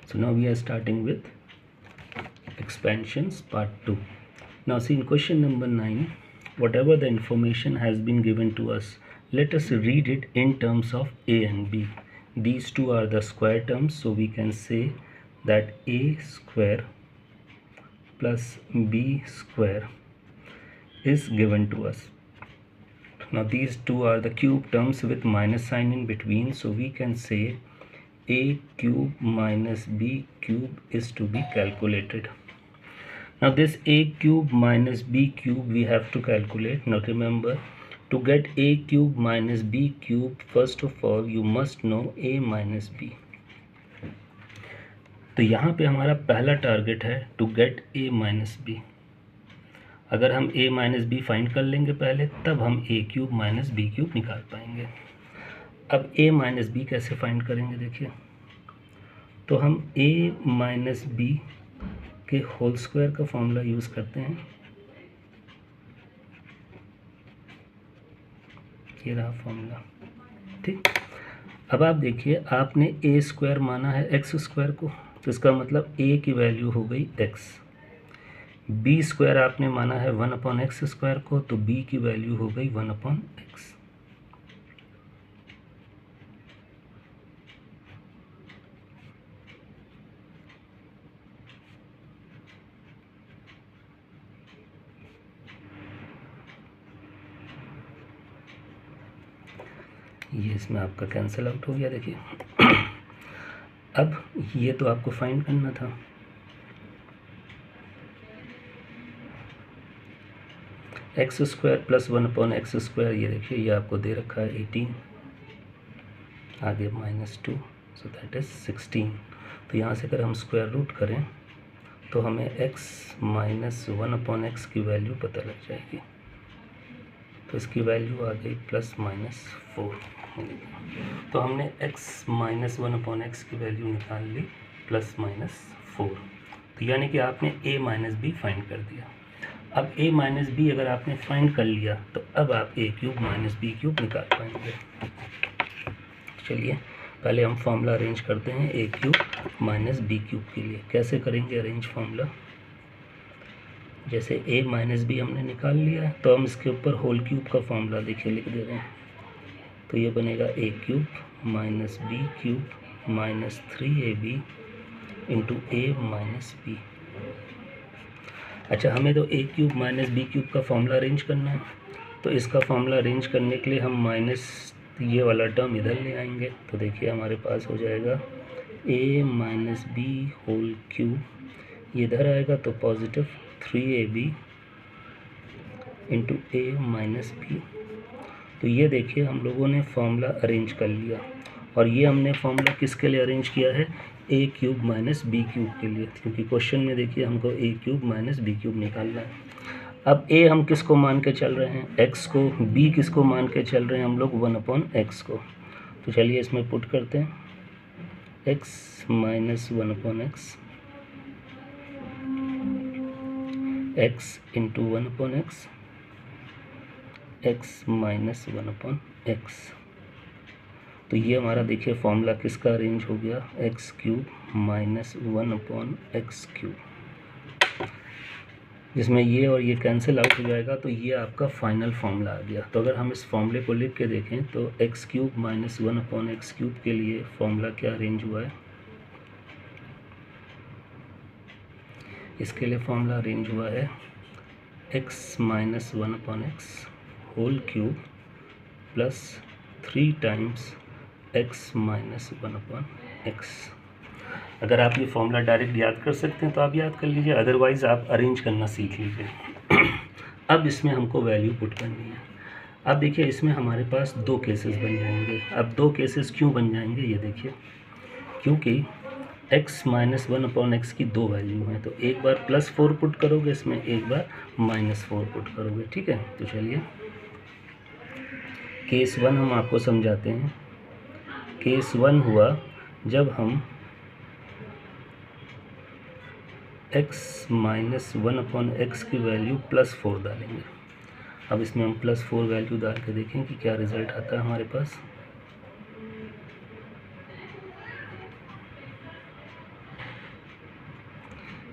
So now we are starting with expansions part 2. Now see, in question number 9, whatever the information has been given to us, let us read it in terms of a and b. These two are the square terms, so we can say that a square plus b square is given to us. Now these two are the cube terms with minus sign in between, so we can say a cube minus b cube is to be calculated. Now this a cube minus b cube we have to calculate. Now remember, to get a cube minus b cube, first of all you must know a minus b. तो यहाँ पे हमारा पहला target है to get a minus b. अगर हम a minus B find कर लेंगे पहले, तब हम a cube minus b cube निकाल पाएंगे. अब a माइनस बी कैसे फाइंड करेंगे देखिए. तो हम a माइनस बी के होल स्क्वायर का फॉर्मूला यूज़ करते हैं. ये रहा फॉर्मूला, ठीक. अब आप देखिए, आपने a स्क्वायर माना है x स्क्वायर को, तो इसका मतलब a की वैल्यू हो गई x. b स्क्वायर आपने माना है 1/x स्क्वायर को, तो b की वैल्यू हो गई 1/x. ये इसमें आपका कैंसिल आउट हो गया देखिए. अब ये तो आपको फाइंड करना था. X square plus 1/x square, ये देखिए ये आपको दे रखा है 18, आगे -2, सो दैट इज़ 16. तो यहाँ से अगर हम स्क्वायर रूट करें तो हमें x माइनस 1/x की वैल्यू पता लग जाएगी. तो इसकी वैल्यू आ गई +-4. तो हमने x माइनस 1/x की वैल्यू निकाल ली +-4. तो यानी कि आपने a माइनस बी फाइंड कर दिया. अब a माइनस बी अगर आपने फाइंड कर लिया, तो अब आप a cube minus b cube निकाल पाएंगे. चलिए पहले हम फॉर्मूला अरेंज करते हैं a cube minus b cube के लिए. कैसे करेंगे अरेंज फॉर्मूला. जैसे a माइनस बी हमने निकाल लिया है, तो हम इसके ऊपर होल क्यूब का फॉर्मूला देखिए लिख दे रहे हैं. तो ये बनेगा a cube minus b cube minus 3ab into a minus b. अच्छा, हमें तो a cube minus b cube का फॉर्मूला अरेंज करना है, तो इसका फॉर्मूला अरेंज करने के लिए हम माइनस ये वाला टर्म इधर ले आएंगे. तो देखिए हमारे पास हो जाएगा a minus b whole cube, ये इधर आएगा तो positive 3ab into a minus b. तो ये देखिए हम लोगों ने फॉर्मूला अरेंज कर लिया. और ये हमने फॉर्मूला किसके लिए अरेंज किया है, a cube minus b cube के लिए, क्योंकि क्वेश्चन में देखिए हमको a cube minus b cube निकालना है. अब a हम किसको मान के चल रहे हैं, x को. b किसको मान के चल रहे हैं हम लोग, 1/x को. तो चलिए इसमें पुट करते हैं x minus 1/x, x into 1/x, x minus 1/x. तो ये हमारा देखिए फॉर्मूला किसका अरेंज हो गया, x cube minus 1/x cube, जिसमें ये और ये कैंसिल आउट हो जाएगा. तो ये आपका फाइनल फॉर्मूला आ गया. तो अगर हम इस फॉर्मूले को लिख के देखें तो x cube minus 1/x cube के लिए फॉर्मूला क्या अरेंज हुआ है. इसके लिए फॉर्मूला अरेंज हुआ है x minus 1/x whole cube plus 3 times x minus 1/x. अगर आप ये फॉर्मूला डायरेक्ट याद कर सकते हैं तो आप याद कर लीजिए, अदरवाइज़ आप अरेंज करना सीख लीजिए. अब इसमें हमको वैल्यू पुट करनी है. अब देखिए इसमें हमारे पास दो केसेस बन जाएंगे. अब दो केसेस क्यों बन जाएंगे ये देखिए, क्योंकि x माइनस 1/x की दो वैल्यू हैं. तो एक बार +4 पुट करोगे इसमें, एक बार -4 पुट करोगे, ठीक है. तो चलिए केस 1 हम आपको समझाते हैं. केस 1 हुआ जब हम x माइनस 1/x की वैल्यू +4 डालेंगे. अब इसमें हम +4 वैल्यू डाल के देखें कि क्या रिज़ल्ट आता है हमारे पास.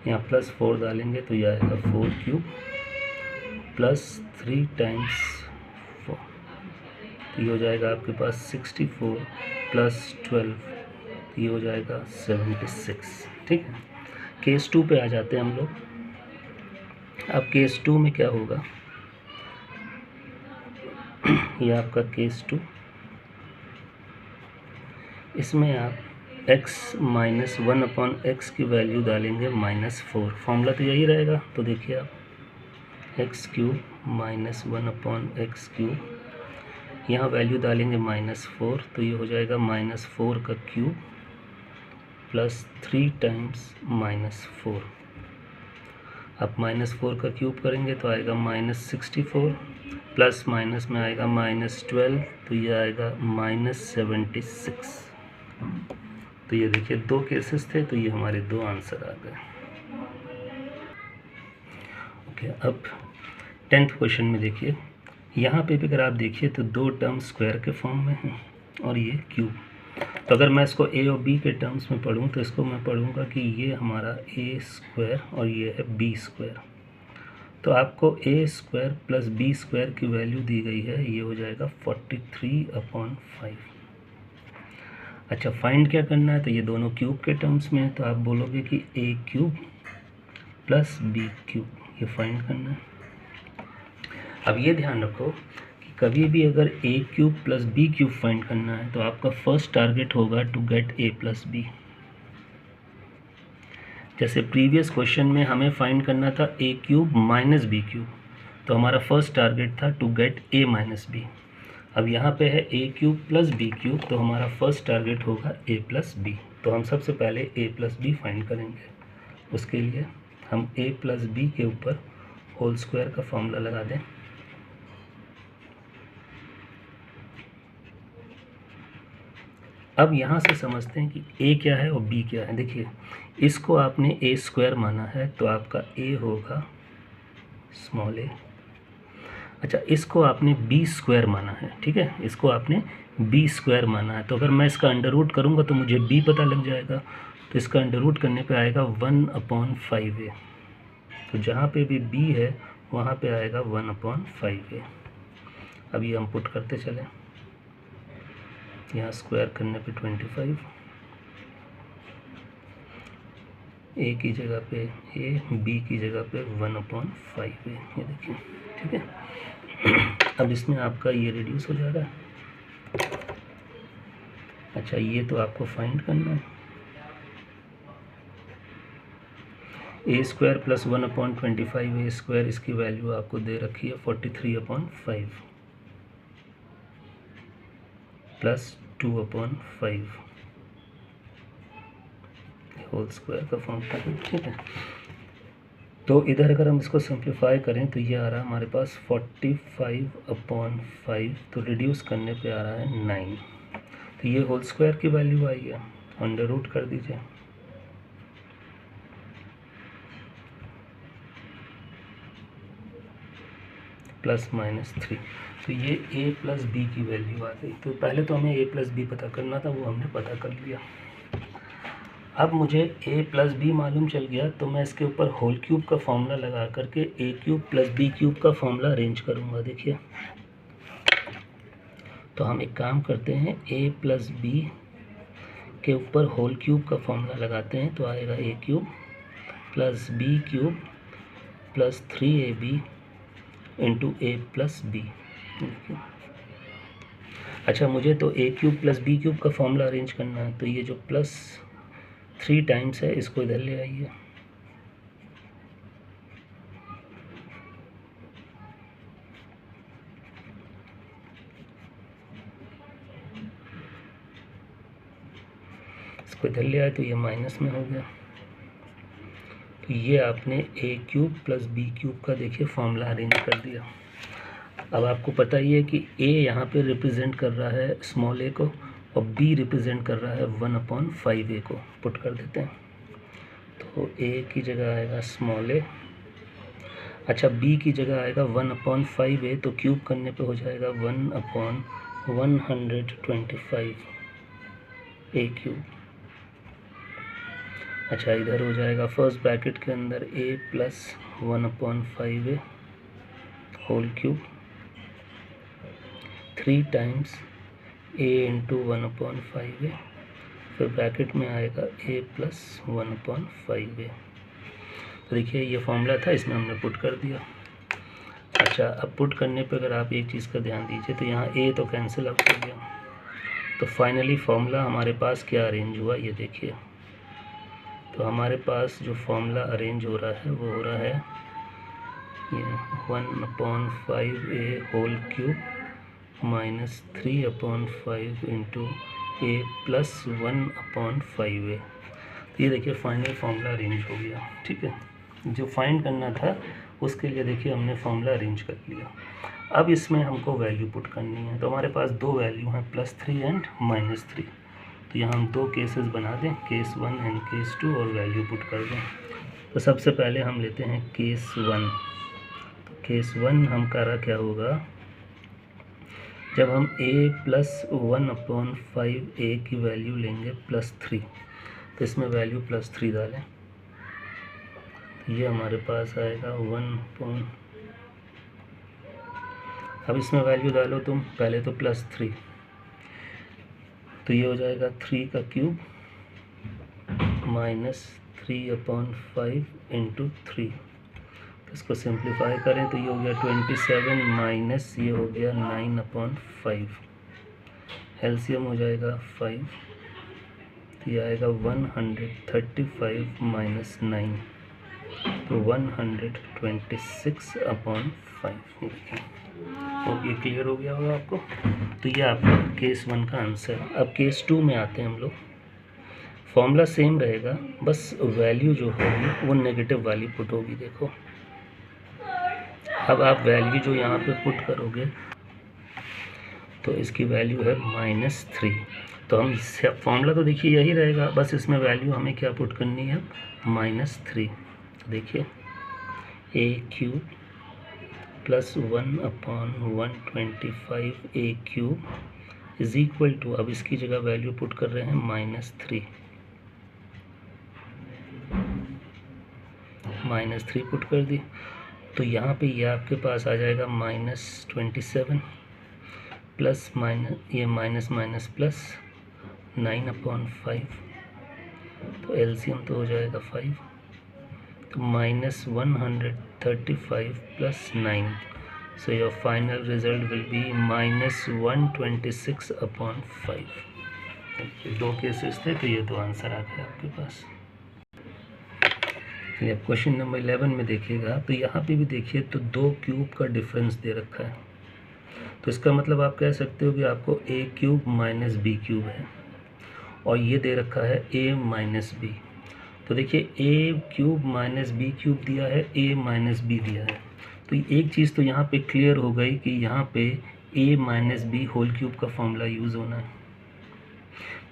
यहाँ +4 डालेंगे तो ये आएगा 4 क्यूब प्लस 3 टाइम्स 4, तो ये हो जाएगा आपके पास 64 प्लस 12, तो ये हो जाएगा 76। ठीक है, केस 2 पे आ जाते हैं हम लोग। अब केस 2 में क्या होगा, ये आपका केस 2, इसमें आप x माइनस 1/x की वैल्यू डालेंगे -4, फॉर्मूला तो यही रहेगा। तो देखिए आप x cube minus 1/x cube, यहाँ वैल्यू डालेंगे -4, तो ये हो जाएगा -4 का क्यूब प्लस 3 टाइम्स -4। अब -4 का क्यूब करेंगे तो आएगा -64, प्लस माइनस में आएगा -12, तो ये आएगा -76। तो ये देखिए 2 केसेस थे, तो ये हमारे 2 आंसर आ गए। ओके, अब 10th क्वेश्चन में देखिए, यहाँ पे भी अगर आप देखिए तो 2 टर्म स्क्वायर के फॉर्म में हैं और ये क्यूब। तो अगर मैं इसको a और b के टर्म्स में पढ़ूँ तो इसको मैं पढ़ूँगा कि ये हमारा a² और ये है b²। तो आपको a² प्लस b² की वैल्यू दी गई है, ये हो जाएगा 43/5। अच्छा, फाइंड क्या करना है, तो ये दोनों क्यूब के टर्म्स में है, तो आप बोलोगे कि a³ प्लस b³, ये फाइंड करना है। अब ये ध्यान रखो कि कभी भी अगर a³ प्लस b³ फाइंड करना है तो आपका फर्स्ट टारगेट होगा to get a plus b। जैसे प्रीवियस क्वेश्चन में हमें फाइंड करना था a³ माइनस b³, तो हमारा फर्स्ट टारगेट था to get a minus b। अब यहाँ पे है a³ प्लस b³, तो हमारा फर्स्ट टारगेट होगा a प्लस b। तो हम सबसे पहले a प्लस b फाइंड करेंगे। उसके लिए हम a प्लस b के ऊपर होल स्क्वायर का फॉर्मूला लगा दें। अब यहाँ से समझते हैं कि a क्या है और b क्या है। देखिए, इसको आपने a² माना है तो आपका a होगा स्मॉल a। अच्छा, इसको आपने b² माना है, ठीक है, इसको आपने b² माना है, तो अगर मैं इसका अंडर रूट करूँगा तो मुझे b पता लग जाएगा, तो इसका अंडर रूट करने पे आएगा 1/5a। तो जहाँ पे भी b है वहाँ पे आएगा 1/5a। अब ये हम पुट करते चलें, यहाँ स्क्वायर करने पे 25, a की जगह पे a, b की जगह पे 1/5a, ये देखिए, ठीक है। अब इसमें आपका ये रिड्यूस हो जाएगा। अच्छा, ये तो आपको फाइंड करना है, a² प्लस 1/25a², इसकी वैल्यू आपको दे रखी है 43/5 प्लस 2/5 होल स्क्वायर का फॉर्म था, ठीक है। तो इधर अगर हम इसको सिंप्लीफाई करें तो ये आ रहा है हमारे पास 45/5, तो रिड्यूस करने पे आ रहा है 9। तो ये होल स्क्वायर की वैल्यू आई है, अंडर रूट कर दीजिए, प्लस -3, तो ये a प्लस b की वैल्यू आ गई। तो पहले तो हमें a प्लस b पता करना था, वो हमने पता कर लिया। अब मुझे a प्लस b मालूम चल गया, तो मैं इसके ऊपर होल क्यूब का फॉर्मूला लगा करके a³ प्लस b³ का फॉर्मूला अरेंज करूँगा। देखिए, तो हम एक काम करते हैं, a प्लस b के ऊपर होल क्यूब का फॉर्मूला लगाते हैं, तो आएगा a³ plus b³ plus 3ab into a plus b। अच्छा, मुझे तो a³ प्लस b³ का फॉर्मूला अरेंज करना है, तो ये जो प्लस 3 टाइम्स है इसको इधर ले आइए, इसको इधर ले आए तो ये माइनस में हो गया। तो ये आपने a³ प्लस b³ का देखिए फॉर्मूला अरेंज कर दिया। अब आपको पता ही है कि a यहाँ पे रिप्रेजेंट कर रहा है स्मॉल a को और b रिप्रेजेंट कर रहा है 1/5a को। पुट कर देते हैं, तो a की जगह आएगा स्मॉल a, अच्छा b की जगह आएगा 1/5a, तो क्यूब करने पे हो जाएगा 1/125a³। अच्छा, इधर हो जाएगा फर्स्ट ब्रैकेट के अंदर a plus 1/5a whole cube 3 times a into 1/5a, फिर ब्रैकेट में आएगा a प्लस 1/5a। तो देखिए ये फॉर्मूला था, इसमें हमने पुट कर दिया। अच्छा, अब पुट करने पर अगर आप एक चीज़ का ध्यान दीजिए तो यहाँ a तो कैंसिल आउट हो गया, तो फाइनली फॉर्मूला हमारे पास क्या अरेंज हुआ ये देखिए। तो हमारे पास जो फॉर्मूला अरेंज हो रहा है वो हो रहा है ये 1/5a whole cube minus 3/5 into a plus 1/5a। तो ये देखिए फाइनल फॉर्मूला अरेंज हो गया। ठीक है, जो फाइंड करना था उसके लिए देखिए हमने फॉर्मूला अरेंज कर लिया। अब इसमें हमको वैल्यू पुट करनी है, तो हमारे पास दो वैल्यू हैं +3 एंड -3। तो यहाँ हम दो केसेस बना दें, केस 1 एंड केस 2, और वैल्यू पुट कर दें। तो सबसे पहले हम लेते हैं केस 1। तो केस 1 हमारा क्या होगा, जब हम a प्लस 1/5a की वैल्यू लेंगे +3, तो इसमें वैल्यू +3 डालें, ये हमारे पास आएगा 1। अब इसमें वैल्यू डालो तुम पहले तो +3, तो ये हो जाएगा 3 का क्यूब माइनस 3/5 इंटू 3। तो इसको सिंप्लीफाई करें तो ये हो गया 27 माइनस ये हो गया 9/5। एलसीएम हो जाएगा 5, तो ये आएगा 135 माइनस 9, तो 126/5। तो ये क्लियर हो गया होगा आपको। तो ये आपका केस 1 का आंसर। अब केस 2 में आते हैं हम लोग। फॉर्मूला सेम रहेगा, बस वैल्यू जो होगी वो नेगेटिव वाली पुट होगी। देखो अब आप वैल्यू जो यहाँ पे पुट करोगे तो इसकी वैल्यू है -3। तो हम फॉर्मूला तो देखिए यही रहेगा, बस इसमें वैल्यू हमें क्या पुट करनी है, -3। तो देखिए a cube plus 1/125a cube is equal to, अब इसकी जगह वैल्यू पुट कर रहे हैं -3। -3 पुट कर दी, तो यहाँ पे ये आपके पास आ जाएगा -27 प्लस माइनस ये माइनस माइनस प्लस 9/5। तो एलसीएम तो हो जाएगा 5, तो -135 plus 9। So your final result will be -126/5। दो केसेस थे तो ये दो आंसर आ गए आपके पास। चलिए अब क्वेश्चन नंबर 11 में देखिएगा, तो यहाँ पे भी देखिए तो दो क्यूब का डिफरेंस दे रखा है। तो इसका मतलब आप कह सकते हो कि आपको a cube minus b cube है, और ये दे रखा है a माइनस b। तो देखिए a cube minus b cube दिया है, a माइनस b दिया है। तो एक चीज़ तो यहाँ पे क्लियर हो गई कि यहाँ पे a minus b whole cube का फॉर्मूला यूज़ होना है।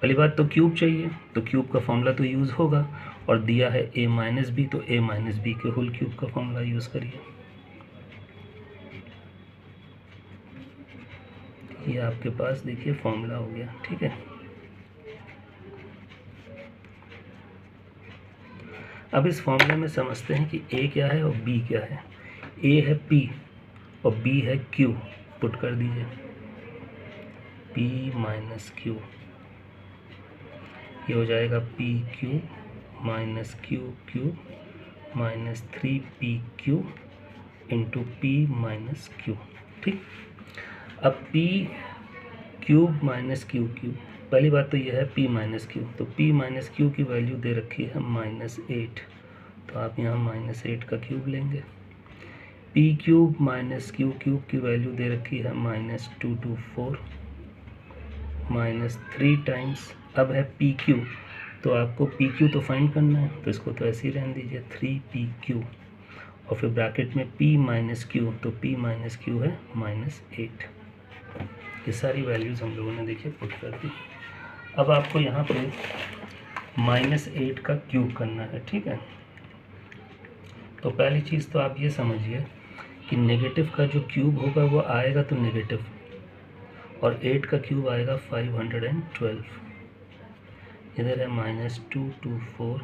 पहली बात तो क्यूब चाहिए, तो क्यूब का फॉर्मूला तो यूज़ होगा, और दिया है a माइनस बी, तो a माइनस बी के होल क्यूब का फॉर्मूला यूज़ करिए। ये आपके पास देखिए फॉर्मूला हो गया। ठीक है, अब इस फॉर्मूले में समझते हैं कि a क्या है और b क्या है। a है p और b है q। पुट कर दीजिए p माइनस q, ये हो जाएगा p cube minus q cube minus 3p cube into p minus q। ठीक, अब p cube minus q cube, पहली बात तो यह है p माइनस q, तो p माइनस q की वैल्यू दे रखी है -8, तो आप यहाँ -8 का क्यूब लेंगे। p cube minus q cube की वैल्यू दे रखी है -224 -3 टाइम्स, अब है p क्यूब, तो आपको p क्यू तो फाइंड करना है, तो इसको तो ऐसे ही रहने दीजिए 3p क्यू, और फिर ब्रैकेट में p माइनस क्यू, तो p माइनस क्यू है -8। ये सारी वैल्यूज़ हम लोगों ने देखिए पुट कर दी। अब आपको यहाँ पे -8 का क्यूब करना है। ठीक है, तो पहली चीज़ तो आप ये समझिए कि नेगेटिव का जो क्यूब होगा वो आएगा तो नेगेटिव, और 8 का क्यूब आएगा 512। इधर है -224,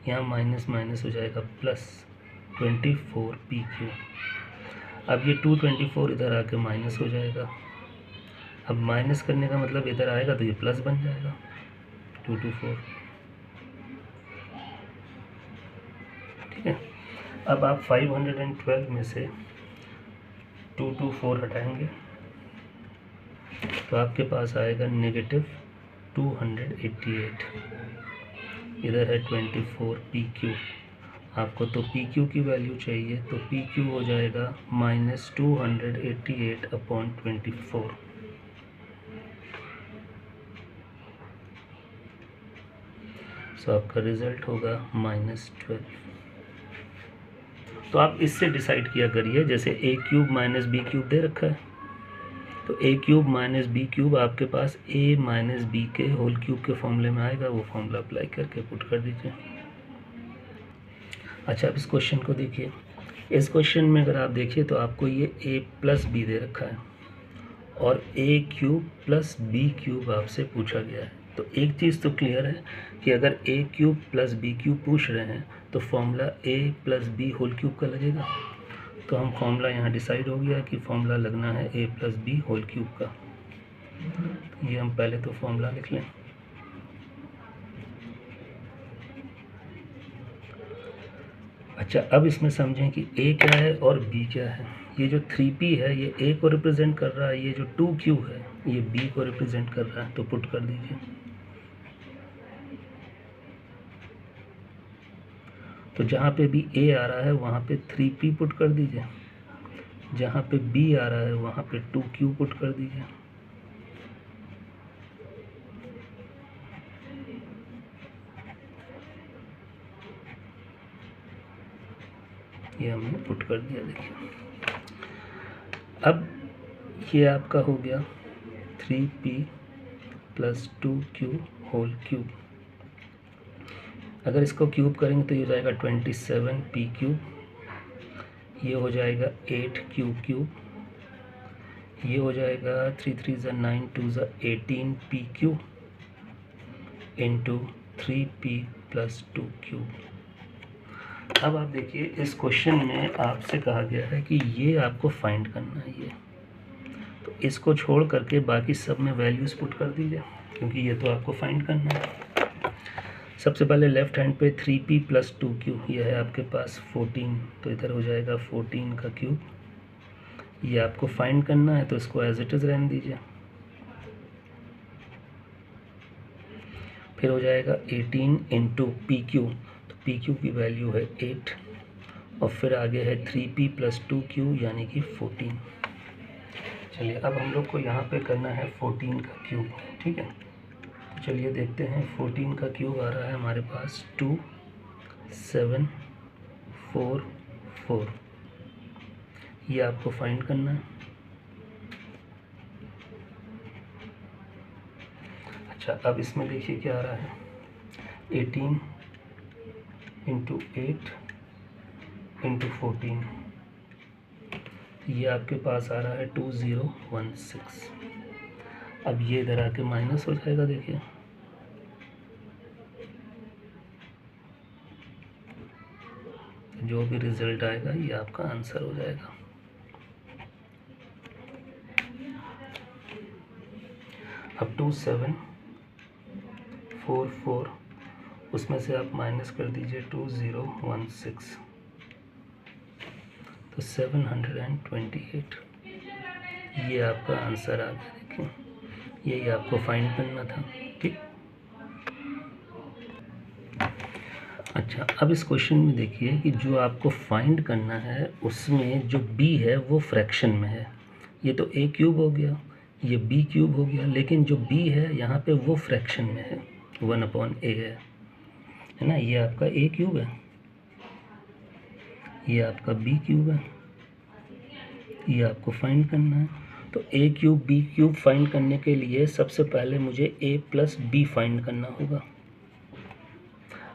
यहाँ माइनस माइनस हो जाएगा प्लस 24 PQ। अब ये 224 इधर आके माइनस हो जाएगा। अब माइनस करने का मतलब इधर आएगा तो ये प्लस बन जाएगा 224। ठीक है। अब आप 512 में से 224 हटाएंगे तो आपके पास आएगा -288। इधर है 24 PQ। आपको तो PQ की वैल्यू चाहिए, तो PQ हो जाएगा -288/24। सो आपका रिजल्ट होगा -12। तो आप इससे डिसाइड किया करिए, जैसे a³ - b³ दे रखा है, तो a³ - b³ आपके पास a - b के होल क्यूब के फॉर्मूले में आएगा, वो फॉर्मूला अप्लाई करके पुट कर दीजिए। अच्छा, अब इस क्वेश्चन को देखिए। इस क्वेश्चन में अगर आप देखिए तो आपको ये a + b दे रखा है और a³ + b³ आपसे पूछा गया है। तो एक चीज़ तो क्लियर है कि अगर a³ + b³ पूछ रहे हैं तो formula a + b whole cube का लगेगा। तो हम फॉर्मूला यहाँ डिसाइड हो गया कि फॉर्मूला लगना है a + b होल क्यूब का। ये हम पहले तो फॉर्मूला लिख लें। अच्छा, अब इसमें समझें कि a क्या है और b क्या है। ये जो 3p है ये a को रिप्रेजेंट कर रहा है, ये जो 2q है ये b को रिप्रेजेंट कर रहा है, तो पुट कर दीजिए। तो जहाँ पे भी a आ रहा है वहाँ पे 3p पुट कर दीजिए, जहाँ पे b आ रहा है वहाँ पे 2q पुट कर दीजिए। ये हमने पुट कर दिया। देखिए अब ये आपका हो गया 3p + 2q होल क्यूब। अगर इसको क्यूब करेंगे तो ये हो जाएगा 27p³। ये हो जाएगा 8q³। ये हो जाएगा 3 3 = 9 2 = 18p³ इंटू 3p + 2q। अब आप देखिए इस क्वेश्चन में आपसे कहा गया है कि ये आपको फाइंड करना है ये, तो इसको छोड़ करके बाकी सब में वैल्यूज़ पुट कर दीजिए, क्योंकि ये तो आपको फाइंड करना है। सबसे पहले लेफ्ट हैंड पे 3p + 2q, ये है आपके पास 14, तो इधर हो जाएगा 14 का क्यूब। ये आपको फाइंड करना है तो इसको एज इट इज़ रहने दीजिए। फिर हो जाएगा 18 इंटू PQ, तो PQ की वैल्यू है 8 और फिर आगे है 3p + 2q यानी कि 14। चलिए अब हम लोग को यहाँ पे करना है 14 का क्यूब। ठीक है, तो चलिए देखते हैं। 14 का क्यूब आ रहा है हमारे पास 2744। ये आपको फाइंड करना है। अच्छा, अब इसमें देखिए क्या आ रहा है, 18 इंटू 8 इंटू 14, ये आपके पास आ रहा है 2016। अब ये इधर आके माइनस हो जाएगा। देखिए जो भी रिजल्ट आएगा ये आपका आंसर हो जाएगा। अब 2744 उसमें से आप माइनस कर दीजिए 2016, तो 728। ये आपका आंसर आ गया। देखिए यही आपको फाइंड करना था। ठीक। अच्छा, अब इस क्वेश्चन में देखिए कि जो आपको फाइंड करना है उसमें जो b है वो फ्रैक्शन में है। ये तो a³ हो गया, ये b³ हो गया, लेकिन जो b है यहाँ पे वो फ्रैक्शन में है, 1/a है ना। ये आपका a³ है, ये आपका b³ है, ये आपको फाइंड करना है। तो a³ b³ फाइंड करने के लिए सबसे पहले मुझे a + b फाइंड करना होगा।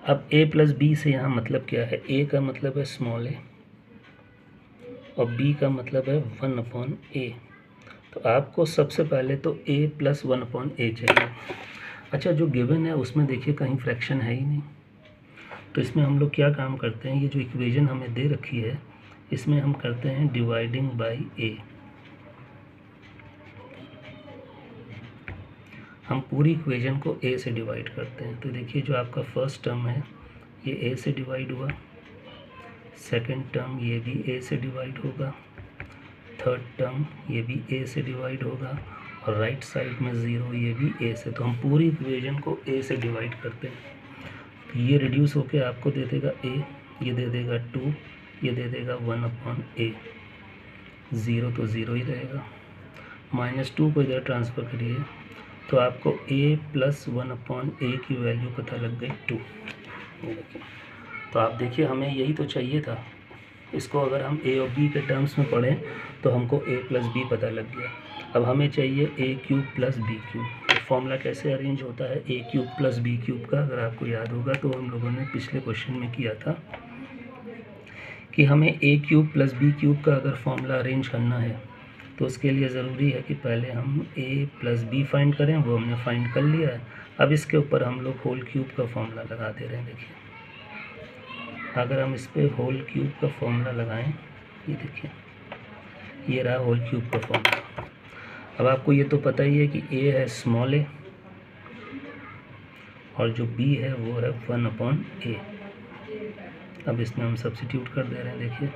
अब a + b से यहाँ मतलब क्या है, a का मतलब है स्मॉल a और b का मतलब है 1/a। तो आपको सबसे पहले तो a + 1/a चाहिए। अच्छा, जो गिवन है उसमें देखिए कहीं फ्रैक्शन है ही नहीं, तो इसमें हम लोग क्या काम करते हैं, ये जो इक्वेशन हमें दे रखी है इसमें हम करते हैं डिवाइडिंग बाई ए। हम पूरी इक्वेशन को ए से डिवाइड करते हैं। तो देखिए जो आपका फर्स्ट टर्म है ये ए से डिवाइड हुआ, सेकंड टर्म ये भी ए से डिवाइड होगा, थर्ड टर्म ये भी ए से डिवाइड होगा, और राइट साइड में 0 ये भी ए से। तो हम पूरी इक्वेशन को ए से डिवाइड करते हैं। तो ये रिड्यूस होके आपको दे देगा ए, ये दे देगा 2, ये दे देगा 1/a। 0 तो 0 ही रहेगा, -2 को इधर ट्रांसफ़र करिए तो आपको a + 1/a की वैल्यू पता लग गई 2। देखिए तो आप देखिए हमें यही तो चाहिए था। इसको अगर हम a और b के टर्म्स में पढ़ें तो हमको a + b पता लग गया। अब हमें चाहिए a³ + b³। तो फॉर्मूला कैसे अरेंज होता है a³ + b³ का, अगर आपको याद होगा तो हम लोगों ने पिछले क्वेश्चन में किया था कि हमें a³ + b³ का अगर फॉर्मूला अरेंज करना है तो उसके लिए ज़रूरी है कि पहले हम a + b फाइंड करें, वो हमने फाइंड कर लिया है। अब इसके ऊपर हम लोग होल क्यूब का फॉर्मूला लगा दे रहे हैं। देखिए अगर हम इस पर होल क्यूब का फॉर्मूला लगाएं, ये देखिए ये रहा होल क्यूब का फॉर्मूला। अब आपको ये तो पता ही है कि a है स्मॉल a और जो b है वो है 1/a। अब इसमें हम सब्स्टिट्यूट कर दे रहे हैं। देखिए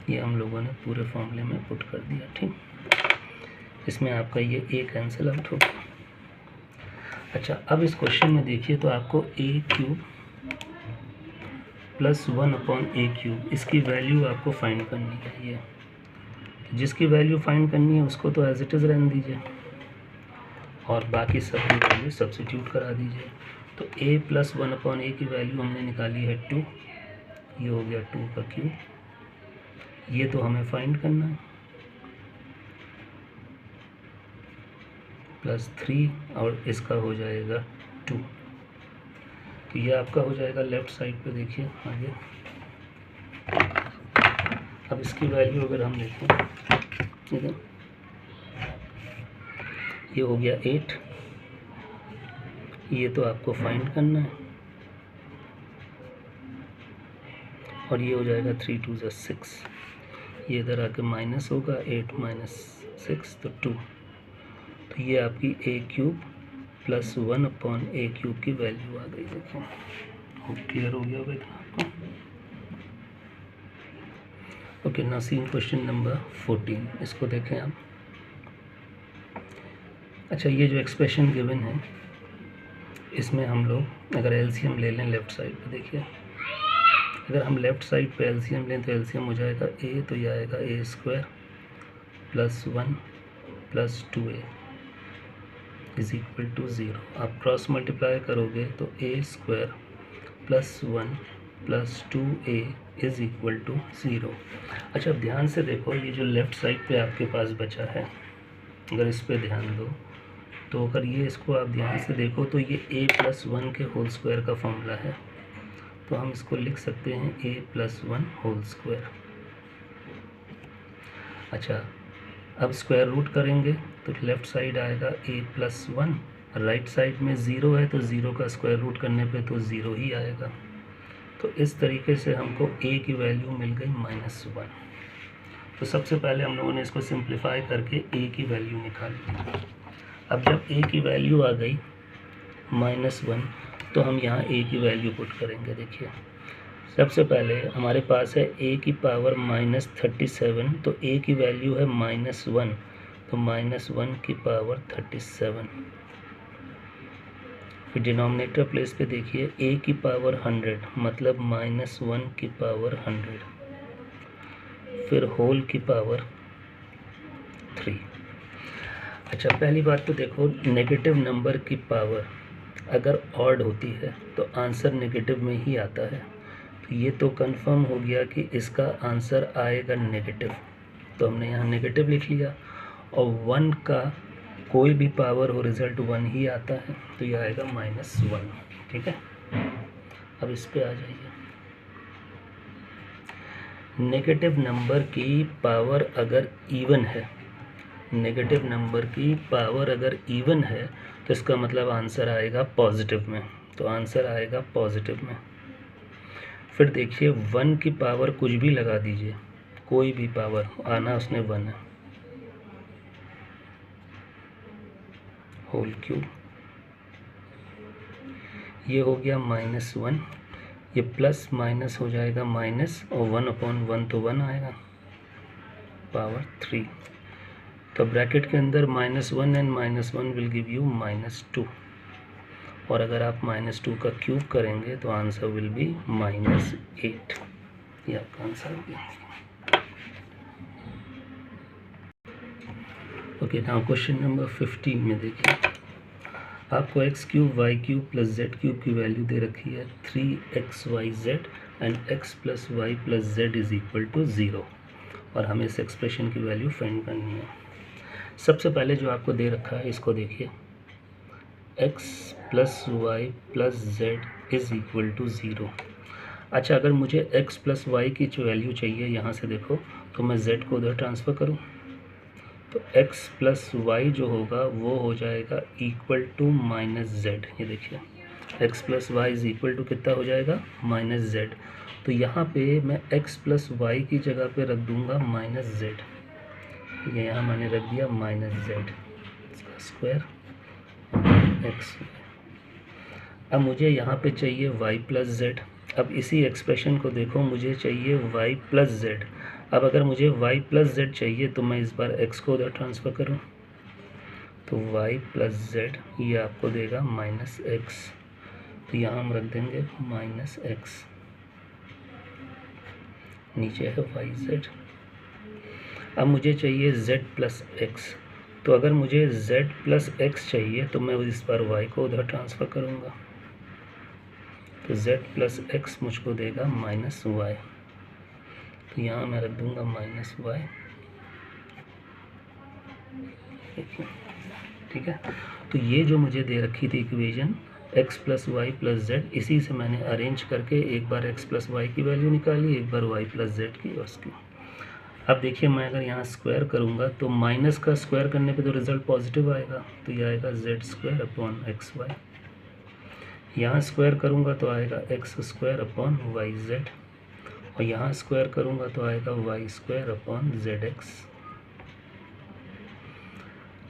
ये हम लोगों ने पूरे फॉर्मूले में पुट कर दिया। ठीक, इसमें आपका ये a कैंसिल आउट होगा। अच्छा अब इस क्वेश्चन में देखिए तो आपको a³ + 1/a³, इसकी वैल्यू आपको फाइंड करनी है। ये जिसकी वैल्यू फाइंड करनी है उसको तो एज इट इज़ रहने दीजिए और बाकी सब की वैल्यू सब्स्टिट्यूट करा दीजिए। तो a + 1/a की वैल्यू हमने निकाली है 2, ये हो गया 2 का क्यूब। ये तो हमें फाइंड करना है, +3 और इसका हो जाएगा 2। तो ये आपका हो जाएगा लेफ़्ट साइड पे। देखिए आगे अब इसकी वैल्यू अगर हम देखें इधर, ये हो गया 8, ये तो आपको फाइंड करना है, और ये हो जाएगा 3 × 2 = 6। ये इधर आके माइनस होगा, 8 - 6 तो 2। तो ये आपकी a³ + 1/a³ की वैल्यू आ गई। देखो क्लियर हो गया होगा इतना आपको। Okay, now see question number 14, इसको देखें आप। अच्छा ये जो एक्सप्रेशन गिवन है इसमें हम लोग अगर एलसीएम ले लें लेफ़्ट साइड पे, देखिए अगर हम लेफ़्ट साइड पे एलसीएम लें तो एलसीएम हो जाएगा a, तो ये आएगा a² + 1 + 2a = 0। आप क्रॉस मल्टीप्लाई करोगे तो a² + 1 + 2a = 0। अच्छा अब ध्यान से देखो, ये जो लेफ़्ट साइड पे आपके पास बचा है, अगर इस पे ध्यान दो तो अगर ये इसको आप ध्यान से देखो तो ये a + 1 के होल स्क्वायर का फॉर्मूला है। तो हम इसको लिख सकते हैं a + 1 होल स्क्वायर। अच्छा अब स्क्वायर रूट करेंगे तो लेफ़्ट साइड आएगा a + 1, राइट साइड में 0 है तो 0 का स्क्वायर रूट करने पे तो 0 ही आएगा। तो इस तरीके से हमको a की वैल्यू मिल गई -1। तो सबसे पहले हम लोगों ने इसको सिंप्लीफाई करके a की वैल्यू निकाली। अब जब a की वैल्यू आ गई -1 तो हम यहाँ a की वैल्यू पुट करेंगे। देखिए सबसे पहले हमारे पास है a की पावर -37, तो a की वैल्यू है -1, तो -1 की पावर 37। फिर डिनोमिनेटर प्लेस पे देखिए a की पावर 100 मतलब -1 की पावर 100, फिर होल की पावर 3। अच्छा पहली बात तो देखो, नेगेटिव नंबर की पावर अगर ऑड होती है तो आंसर नेगेटिव में ही आता है। तो ये तो कंफर्म हो गया कि इसका आंसर आएगा नेगेटिव, तो हमने यहाँ नेगेटिव लिख लिया। और 1 का कोई भी पावर हो रिज़ल्ट 1 ही आता है, तो ये आएगा -1। ठीक है, अब इस पे आ जाइए। नेगेटिव नंबर की पावर अगर इवन है नेगेटिव नंबर की पावर अगर इवन है तो इसका मतलब आंसर आएगा पॉजिटिव में, तो आंसर आएगा पॉजिटिव में। फिर देखिए 1 की पावर कुछ भी लगा दीजिए, कोई भी पावर आना उसने 1 है, होल क्यूब, ये हो गया -1, ये प्लस माइनस हो जाएगा माइनस, और 1/1 तो 1 आएगा, पावर 3। तो ब्रैकेट के अंदर -1 एंड -1 विल गिव यू -2, और अगर आप -2 का क्यूब करेंगे तो आंसर विल बी -8। ये आपका आंसर हो गया। ओके, नाउ क्वेश्चन नंबर 15 में देखिए, आपको x³ y³ प्लस z³ की वैल्यू दे रखी है 3xyz and x plus y plus z is equal to 0, और हमें इस एक्सप्रेशन की वैल्यू फाइंड करनी है। सबसे पहले जो आपको दे रखा है इसको देखिए, x plus y plus z is equal to 0। अच्छा, अगर मुझे x प्लस वाई की जो वैल्यू चाहिए यहाँ से देखो, तो मैं z को उधर ट्रांसफ़र करूँ, तो x प्लस वाई जो होगा वो हो जाएगा इक्वल टू -z। ये देखिए x plus y is equal to कितना हो जाएगा, -z। तो यहाँ पे मैं x प्लस वाई की जगह पे रख दूँगा -z, ये यहाँ मैंने रख दिया -z, इसका स्क्वायर x। अब मुझे यहाँ पे चाहिए y प्लस जेड। अब इसी एक्सप्रेशन को देखो, मुझे चाहिए y प्लस जेड। अब अगर मुझे y प्लस जेड चाहिए तो मैं इस बार x को उधर ट्रांसफ़र करूँ, तो y प्लस जेड ये आपको देगा -x, तो यहाँ हम रख देंगे -x, नीचे है yz। अब मुझे चाहिए z प्लस x, तो अगर मुझे z प्लस x चाहिए तो मैं इस बार y को उधर ट्रांसफ़र करूँगा, तो z प्लस x मुझको देगा -y, तो यहाँ मैं रख दूँगा -y, ठीक है। तो ये जो मुझे दे रखी थी equation x plus y plus z, इसी से मैंने अरेंज करके एक बार x प्लस वाई की वैल्यू निकाली, एक बार y प्लस जेड की और उसकी। अब देखिए मैं अगर यहाँ स्क्वायर करूँगा तो माइनस का स्क्वायर करने पे तो रिज़ल्ट पॉजिटिव आएगा, तो ये आएगा z² अपॉन xy। यहाँ स्क्वायर करूँगा तो आएगा x² अपॉन yz, और यहाँ स्क्वायर करूँगा तो आएगा y² अपॉन zx।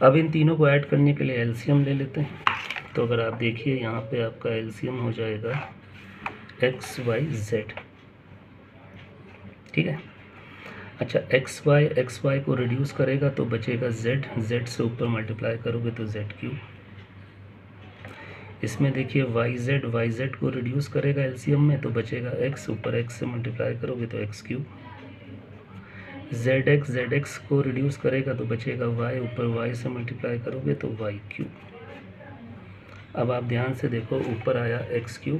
अब इन तीनों को ऐड करने के लिए एलसीएम ले लेते हैं, तो अगर आप देखिए यहाँ पे आपका एलसीएम हो जाएगा xyz, ठीक है। अच्छा, xy को रिड्यूस करेगा तो बचेगा z से ऊपर मल्टीप्लाई करोगे तो z³। इसमें देखिए yz को रिड्यूस करेगा एलसीएम में तो बचेगा x, ऊपर x से मल्टीप्लाई करोगे तो x³। zx को रिड्यूस करेगा तो बचेगा y, ऊपर y से मल्टीप्लाई करोगे तो y³। अब आप ध्यान से देखो, ऊपर आया x³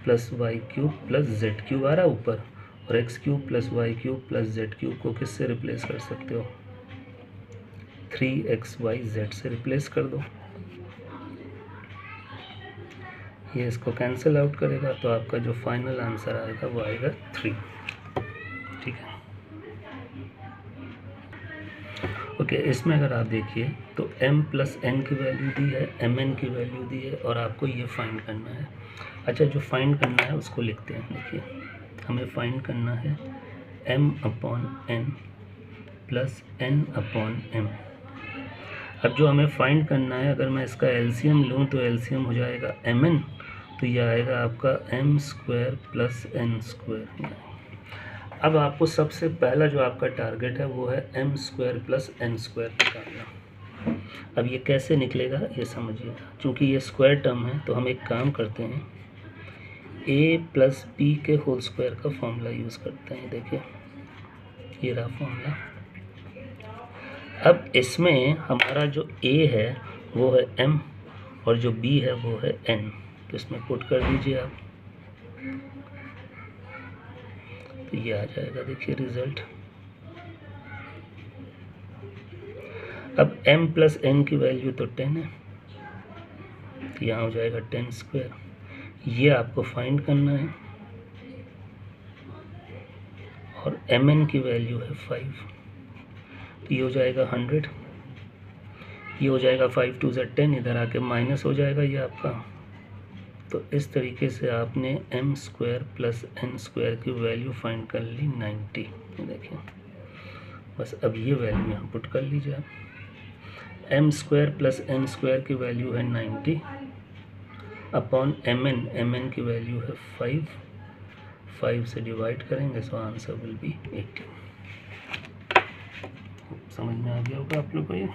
plus y³ plus z³ आ रहा ऊपर, और x³ plus y³ plus z³ को किससे रिप्लेस कर सकते हो, 3xyz से रिप्लेस कर दो। ये इसको कैंसिल आउट करेगा तो आपका जो फाइनल आंसर आएगा वो आएगा 3, ठीक है। ओके, इसमें अगर आप देखिए तो m प्लस n की वैल्यू दी है, mn की वैल्यू दी है, और आपको ये फाइंड करना है। अच्छा, जो फाइंड करना है उसको लिखते हैं। देखिए हमें फाइंड करना है m upon n plus n upon m। अब जो हमें फाइंड करना है, अगर मैं इसका एलसीएम लूँ तो एलसीएम हो जाएगा mn, तो ये आएगा आपका m² प्लस n²। अब आपको सबसे पहला जो आपका टारगेट है वो है m² प्लस n² निकालना। अब ये कैसे निकलेगा ये समझिएगा, क्योंकि ये स्क्वायर टर्म है तो हम एक काम करते हैं, a प्लस b के होल स्क्वायर का फॉर्मूला यूज़ करते हैं। देखिए ये रहा फॉर्मूला। अब इसमें हमारा जो a है वो है m और जो b है वो है n, तो इसमें पुट कर दीजिए आप, तो ये आ जाएगा। देखिए रिजल्ट, अब m प्लस n की वैल्यू तो 10 है, तो यहाँ हो जाएगा 10²। ये आपको फाइंड करना है, और mn की वैल्यू है 5, तो ये हो जाएगा 100। ये हो जाएगा 5 2 10, इधर आके माइनस हो जाएगा ये आपका। तो इस तरीके से आपने m square plus n square की वैल्यू फाइंड कर ली 90। देखिए बस अब ये वैल्यू यहाँ पुट कर लीजिए आप। m square plus n square की वैल्यू है 90 अपॉन mn की वैल्यू है 5 से डिवाइड करेंगे सो आंसर विल बी 18। समझ में आ गया होगा आप लोग को ये।